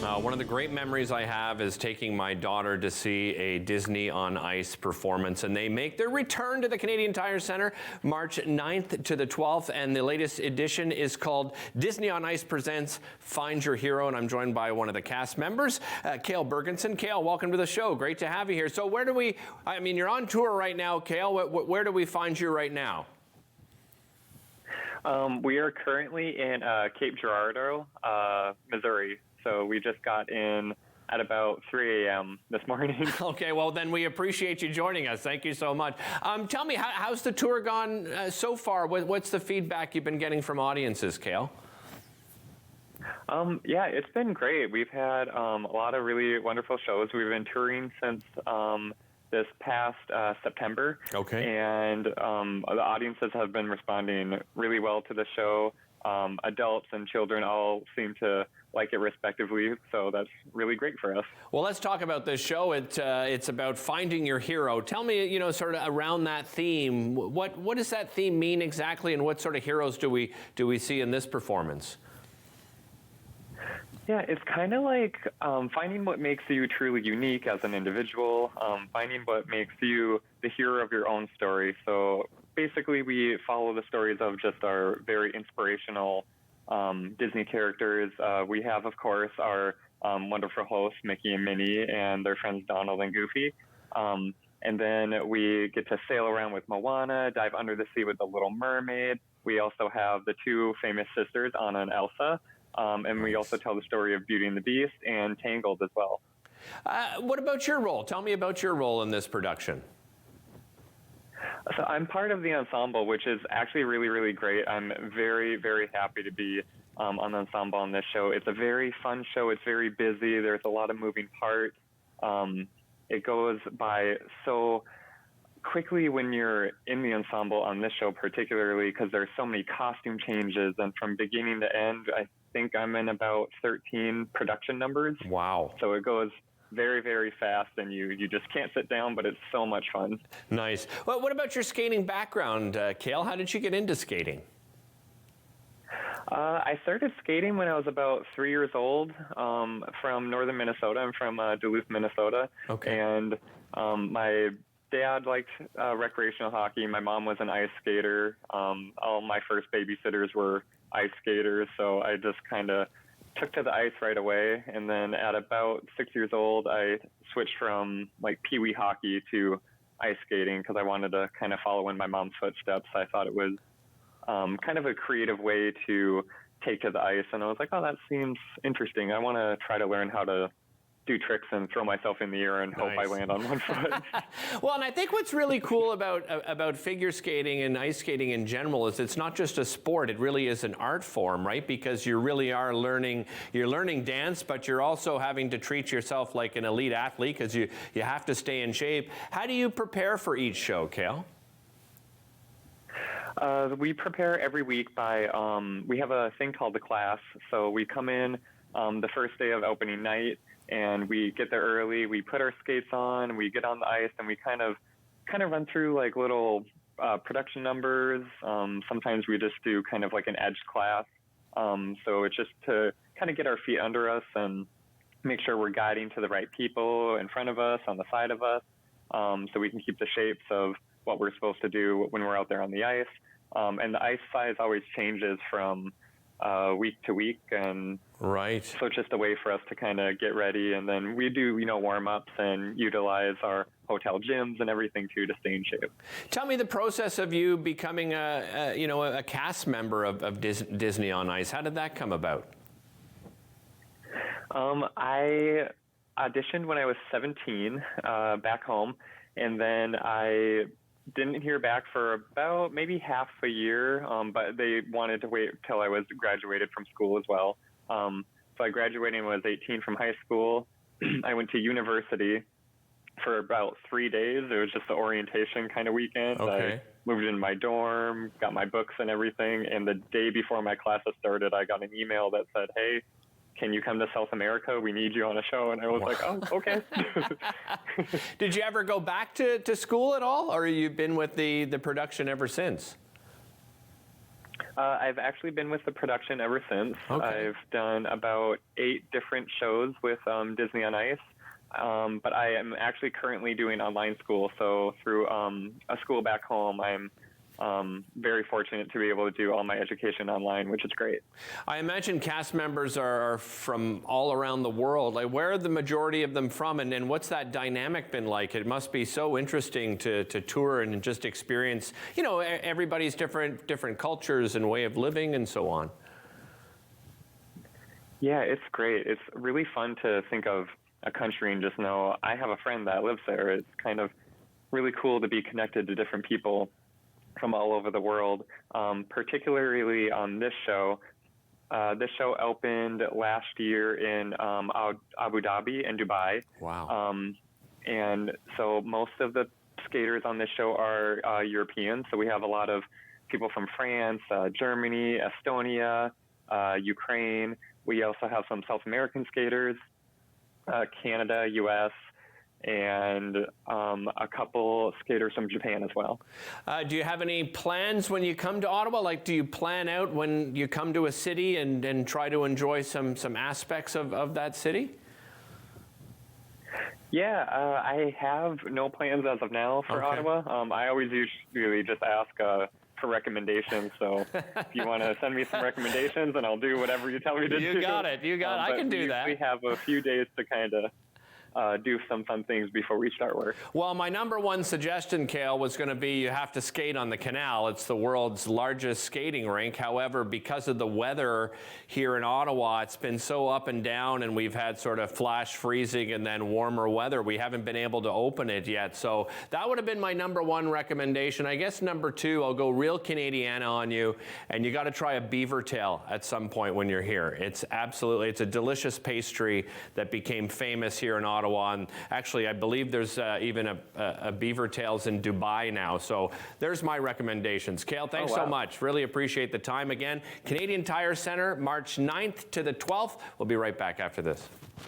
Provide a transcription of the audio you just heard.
One of the great memories I have is taking my daughter to see a Disney on Ice performance, and they make their return to the Canadian Tire Centre March 9th to the 12th, and the latest edition is called Disney on Ice Presents Find Your Hero, and I'm joined by one of the cast members, Cale Bergerson. Cale, welcome to the show. Great to have you here. So where do we, you're on tour right now, Cale. Where do we find you right now? We are currently in Cape Girardeau, Missouri. So we just got in at about 3 a.m. this morning. Okay, well then we appreciate you joining us. Thank you so much. Tell me, how's the tour gone so far? What's the feedback you've been getting from audiences, Cale? Yeah, it's been great. We've had a lot of really wonderful shows. We've been touring since this past September. Okay. And the audiences have been responding really well to the show. Adults and children all seem to like it respectively, so that's really great for us. Well, let's talk about this show. It's about finding your hero. Tell me, sort of around that theme, what does that theme mean exactly, and what sort of heroes do we see in this performance? Yeah, it's kind of like finding what makes you truly unique as an individual, finding what makes you the hero of your own story. So basically, we follow the stories of just our very inspirational Disney characters. We have, of course, our wonderful hosts, Mickey and Minnie, and their friends Donald and Goofy. And then we get to sail around with Moana, dive under the sea with the Little Mermaid. We also have the two famous sisters, Anna and Elsa. And we also tell the story of Beauty and the Beast and Tangled as well. What about your role? Tell me about your role in this production. So I'm part of the ensemble, which is actually really, really great. I'm very, very happy to be on the ensemble on this show. It's a very fun show. It's very busy. There's a lot of moving parts. It goes by so quickly when you're in the ensemble on this show, particularly because there's so many costume changes. And from beginning to end, I think I'm in about 13 production numbers. Wow. So it goes very, very fast, and you just can't sit down, but it's so much fun. Nice. Well, what about your skating background, Cale? How did you get into skating? I started skating when I was about 3 years old from northern Minnesota. I'm from Duluth, Minnesota. Okay. And my dad liked recreational hockey. My mom was an ice skater. All my first babysitters were ice skaters, so I just kind of took to the ice right away. And then at about 6 years old, I switched from like peewee hockey to ice skating because I wanted to kind of follow in my mom's footsteps. I thought it was kind of a creative way to take to the ice. And I was like, oh, that seems interesting. I want to try to learn how to do tricks and throw myself in the air and hope I land on one foot. Well, and I think what's really cool about figure skating and ice skating in general is it's not just a sport, it really is an art form, right? Because you really are learning dance, but you're also having to treat yourself like an elite athlete because you have to stay in shape. How do you prepare for each show, Cale? We prepare every week by, we have a thing called the class. So we come in the first day of opening night, and we get there early, we put our skates on, we get on the ice, and we kind of run through like little production numbers. Sometimes we just do kind of like an edge class. So it's just to kind of get our feet under us and make sure we're guiding to the right people in front of us, on the side of us, so we can keep the shapes of what we're supposed to do when we're out there on the ice. And the ice size always changes from week to week, and right. So it's just a way for us to kind of get ready, and then we do warm-ups and utilize our hotel gyms and everything too to stay in shape. Tell me the process of you becoming a cast member of Disney on Ice. How did that come about? I auditioned when I was 17 back home, and then I didn't hear back for about maybe half a year, but they wanted to wait till I was graduated from school as well. So I graduated when I was 18 from high school. I went to university for about 3 days. It was just the orientation kind of weekend. Okay. I moved into my dorm, got my books and everything, and the day before my classes started, I got an email that said, hey, can you come to South America? We need you on a show. And I was like, oh, okay. Did you ever go back to school at all, or have you been with the production ever since? I've actually been with the production ever since. Okay. I've done about 8 different shows with Disney on Ice, but I am actually currently doing online school. So through a school back home, I'm very fortunate to be able to do all my education online, which is great. I imagine cast members are from all around the world. Like, where are the majority of them from, and what's that dynamic been like? It must be so interesting to tour and just experience, everybody's different cultures and way of living and so on. Yeah, it's great. It's really fun to think of a country and just know I have a friend that lives there. It's kind of really cool to be connected to different people from all over the world, particularly on this show. This show opened last year in Abu Dhabi and Dubai. Wow. And so most of the skaters on this show are European. So we have a lot of people from France, Germany, Estonia, Ukraine. We also have some South American skaters, Canada, U.S., and a couple skaters from Japan as well. Do you have any plans when you come to Ottawa? Like, do you plan out when you come to a city and try to enjoy some aspects of that city? Yeah, I have no plans as of now for Okay. Ottawa. I always usually just ask for recommendations. So if you want to send me some recommendations, and I'll do whatever you tell me to do. You got it. I can do that. We have a few days to kind of do some fun things before we start work. Well, my number one suggestion, Cale, was going to be you have to skate on the canal. It's the world's largest skating rink. However, because of the weather here in Ottawa, it's been so up and down, and we've had sort of flash freezing and then warmer weather. We haven't been able to open it yet. So that would have been my number one recommendation. I guess number two, I'll go real Canadiana on you, and you got to try a beaver tail at some point when you're here. It's a delicious pastry that became famous here in Ottawa. And actually, I believe there's even a beaver tails in Dubai now. So there's my recommendations. Cale, thanks so much. Really appreciate the time again. Canadian Tire Centre, March 9th to the 12th. We'll be right back after this.